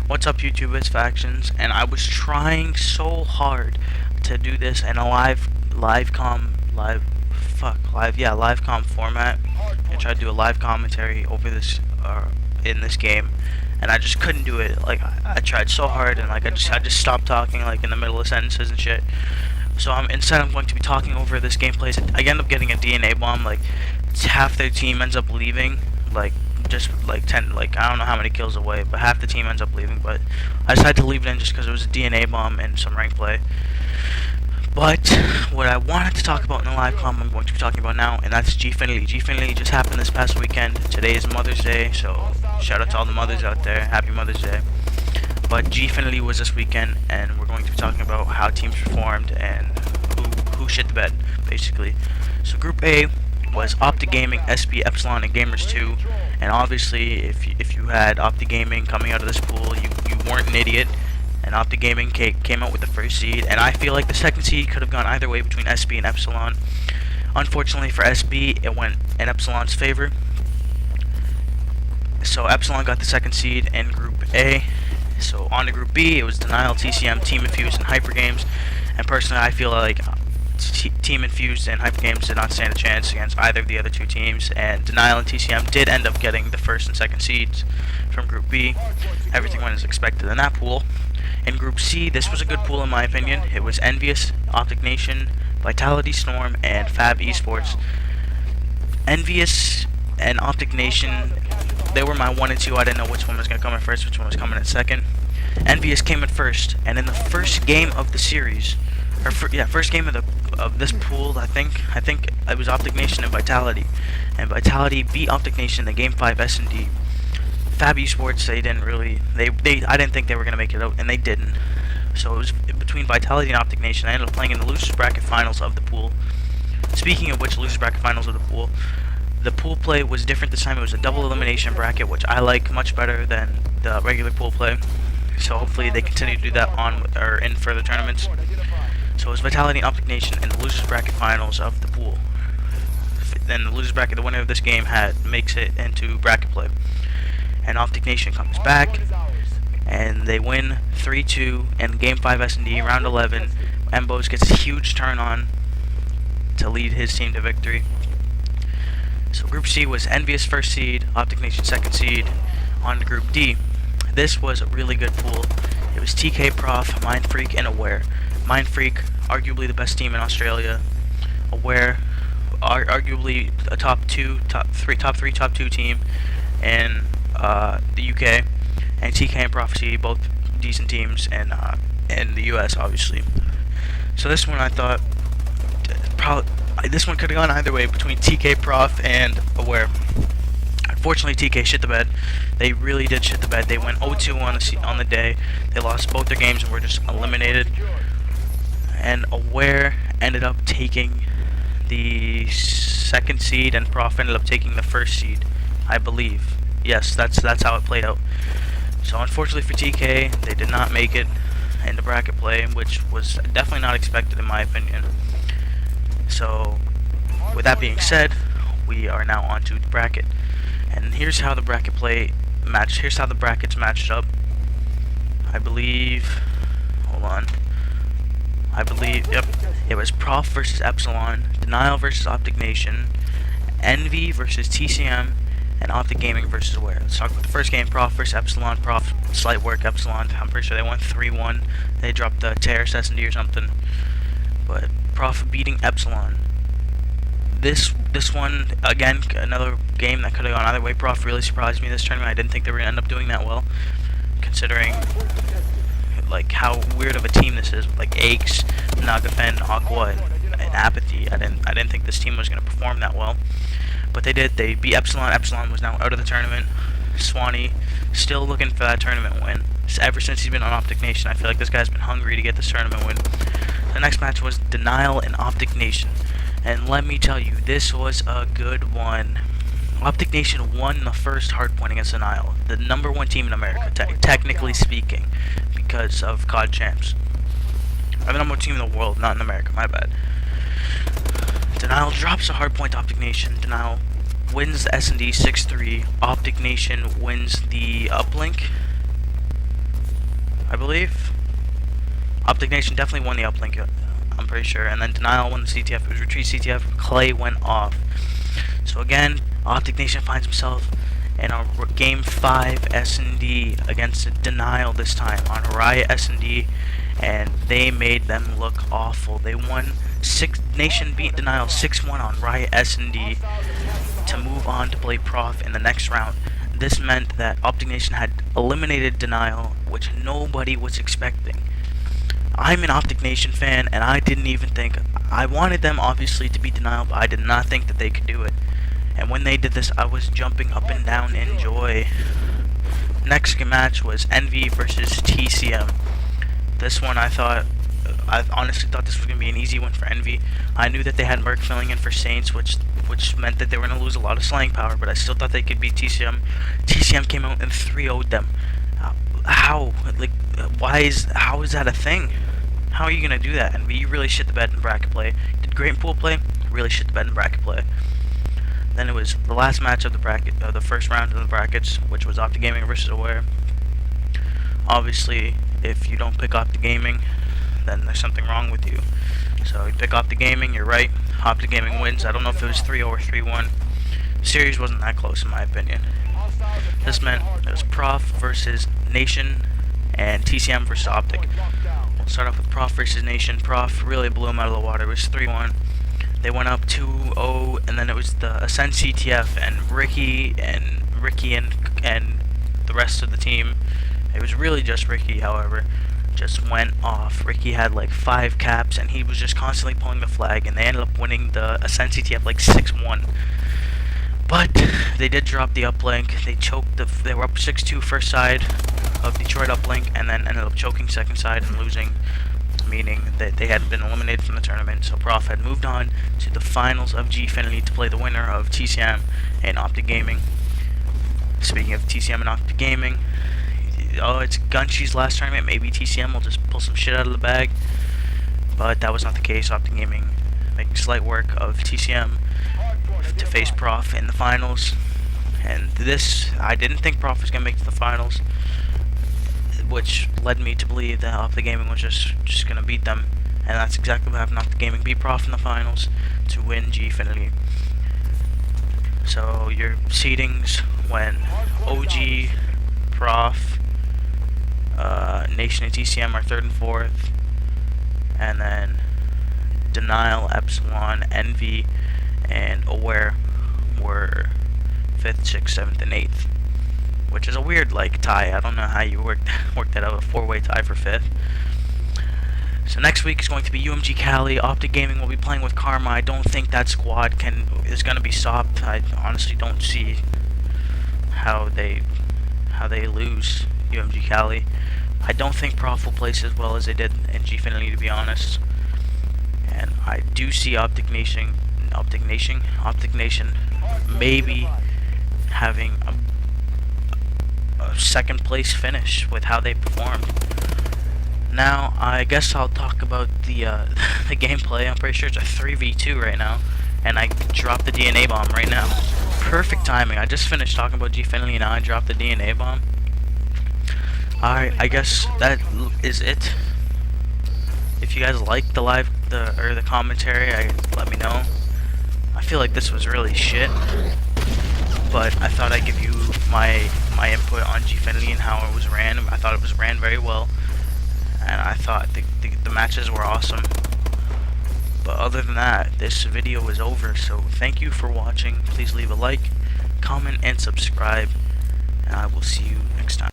What's up, YouTube? It's Factions, and I was trying so hard to do this in a live com format, and try to do a live commentary over this in this game, and I just couldn't do it. Like I tried so hard, and like I just stopped talking like in the middle of sentences and shit. So instead I'm going to be talking over this gameplay. I end up getting a DNA bomb. Like half their team ends up leaving. Like just like 10, like I don't know how many kills away, but half the team ends up leaving. But I decided to leave it in just because it was a DNA bomb and some rank play. But what I wanted to talk about in the live com, I'm going to be talking about now, and that's Gfinity. Gfinity just happened this past weekend. Today is Mother's Day, so shout out to all the mothers out there. Happy Mother's Day. But Gfinity was this weekend, and we're going to be talking about how teams performed and who shit the bed, basically. So Group A was Optic Gaming, SB, Epsilon, and Gamers 2. And obviously, if you had Optic Gaming coming out of this pool, you weren't an idiot. And Optic Gaming came out with the first seed, and I feel like the second seed could have gone either way between SB and Epsilon. Unfortunately for SB, it went in Epsilon's favor. So Epsilon got the second seed in Group A. So on to Group B, it was Denial, TCM, Team Infused, and Hyper Games. And personally, I feel like Team Infused and Hyper Games did not stand a chance against either of the other two teams. And Denial and TCM did end up getting the first and second seeds from Group B. Everything went as expected in that pool. In Group C, this was a good pool in my opinion. It was Envious, Optic Nation, Vitality Storm, and Fab Esports. Envious and Optic Nation, they were my 1 and 2. I didn't know which one was going to come in first, which one was coming in second. Envious came in first, and in the first game of the series, first game of this pool, I think it was Optic Nation and Vitality beat Optic Nation in Game 5 S&D. Fab Esports, I didn't think they were gonna make it out, and they didn't. So it was between Vitality and Optic Nation. I ended up playing in the losers bracket finals of the pool. Speaking of which, losers bracket finals of the pool play was different this time. It was a double elimination bracket, which I like much better than the regular pool play. So hopefully they continue to do that in further tournaments. So it was Vitality and Optic Nation in the losers bracket finals of the pool. Then the losers bracket, the winner of this game makes it into bracket play. And Optic Nation comes back, and they win 3-2 in Game 5 S&D, round 11. Mbos gets a huge turn on to lead his team to victory. So Group C was Envious first seed, Optic Nation second seed. On to Group D. This was a really good pool. It was TK Prof, Mindfreak, and Aware. Mindfreak, arguably the best team in Australia. Aware, arguably a top 3, top 2 team in the UK, and TK and Prophecy, both decent teams, and in the US, obviously. So this one, I thought, this one could have gone either way between TK Prof and Aware. Unfortunately, TK shit the bed. They really did shit the bed. They went 0-2 on the day. They lost both their games and were just eliminated. And Aware ended up taking the second seed, and Prof ended up taking the first seed, I believe. Yes, that's how it played out. So unfortunately for TK, they did not make it into bracket play, which was definitely not expected in my opinion. So with that being said, we are now on to the bracket. And here's how the brackets matched up. I believe, yep, it was Prof versus Epsilon, Denial versus Optic Nation, Envy versus TCM, and Optic Gaming versus Aware. Let's talk about the first game, Prof versus Epsilon. Prof, slight work, Epsilon. I'm pretty sure they went 3-1. They dropped the Terrace S&D or something. But Prof beating Epsilon. This one, again, another game that could have gone either way. Prof really surprised me this tournament. I didn't think they were going to end up doing that well, considering like how weird of a team this is, with like Aches, Nagafen, Aqua, and Apathy. I didn't think this team was going to perform that well. But they did. They beat Epsilon. Epsilon was now out of the tournament. Swanee still looking for that tournament win. Ever since he's been on Optic Nation, I feel like this guy's been hungry to get this tournament win. The next match was Denial and Optic Nation. And let me tell you, this was a good one. Optic Nation won the first hardpoint against Denial, the #1 team in America, technically speaking, because of COD champs. I'm the #1 team in the world, not in America, my bad. Denial drops a hardpoint to Optic Nation. Denial wins the S&D 6-3. Optic Nation wins the uplink. I believe. Optic Nation definitely won the uplink, I'm pretty sure. And then Denial won the CTF. It was Retreat CTF. Clay went off. So again, Optic Nation finds himself in a Game 5 S&D against Denial this time on Riot S&D, and they made them look awful. They won. Nation beat Denial 6-1 on Riot S&D to move on to play Prof in the next round. This meant that Optic Nation had eliminated Denial, which nobody was expecting. I'm an Optic Nation fan, and I didn't even think... I wanted them, obviously, to beat Denial, but I did not think that they could do it. And when they did this, I was jumping up and down in joy. Next match was Envy versus TCM. This one I honestly thought this was going to be an easy one for Envy. I knew that they had Merc filling in for Saints, which meant that they were going to lose a lot of slaying power, but I still thought they could beat TCM. TCM came out and 3-0'd them. How? Like, how is that a thing? How are you going to do that? Envy, you really shit the bed in bracket play. Did great in pool play, really shit the bed in bracket play. Then it was the last match of the first round of the brackets, which was Optic Gaming versus Aware. Obviously, if you don't pick Optic Gaming, then there's something wrong with you. So you pick Optic Gaming, you're right. Optic Gaming wins. I don't know if it was 3-0 or 3-1. The series wasn't that close in my opinion. This meant it was Prof versus Nation and TCM versus Optic. We'll start off with Prof versus Nation. Prof really blew him out of the water. It was 3-1. They went up 2-0, and then it was the Ascent CTF and Ricky and the rest of the team. It was really just Ricky, however, just went off. Ricky had like 5 caps, and he was just constantly pulling the flag, and they ended up winning the Ascent CTF like 6-1. But they did drop the uplink. They choked they were up 6-2 first side of Detroit uplink, and then ended up choking second side and losing, meaning that they had been eliminated from the tournament. So Prof had moved on to the finals of Gfinity to play the winner of TCM and Optic Gaming. Speaking of TCM and Optic Gaming, oh, it's Gunshy's last tournament. Maybe TCM will just pull some shit out of the bag, but that was not the case. Optic Gaming making slight work of TCM to face Prof in the finals. And this, I didn't think Prof was going to make it to the finals, which led me to believe that Optic Gaming was just going to beat them. And that's exactly what happened. Optic Gaming beat Prof in the finals to win Gfinity. So your seedings went OG, Prof, Nation and TCM are 3rd and 4th. And then Denial, Epsilon, Envy, and Aware were 5th, 6th, 7th, and 8th. Which is a weird, like, tie. I don't know how you work that out, a 4-way tie for 5th. So next week is going to be UMG Cali. Optic Gaming will be playing with Karma. I don't think that squad is going to be stopped. I honestly don't see how they lose UMG Cali. I don't think Prof will place as well as they did in Gfinity, to be honest. And I do see Optic Nation maybe having a 2nd place finish with how they performed. Now, I guess I'll talk about the the gameplay. I'm pretty sure it's a 3v2 right now, and I dropped the DNA bomb right now. Perfect timing. I just finished talking about Gfinity and now I dropped the DNA bomb. Alright, I guess that is it. If you guys like the commentary, let me know. I feel like this was really shit, but I thought I'd give you my input on Gfinity and how it was ran. I thought it was ran very well, and I thought the matches were awesome. But other than that, this video is over, so thank you for watching. Please leave a like, comment, and subscribe, and I will see you next time.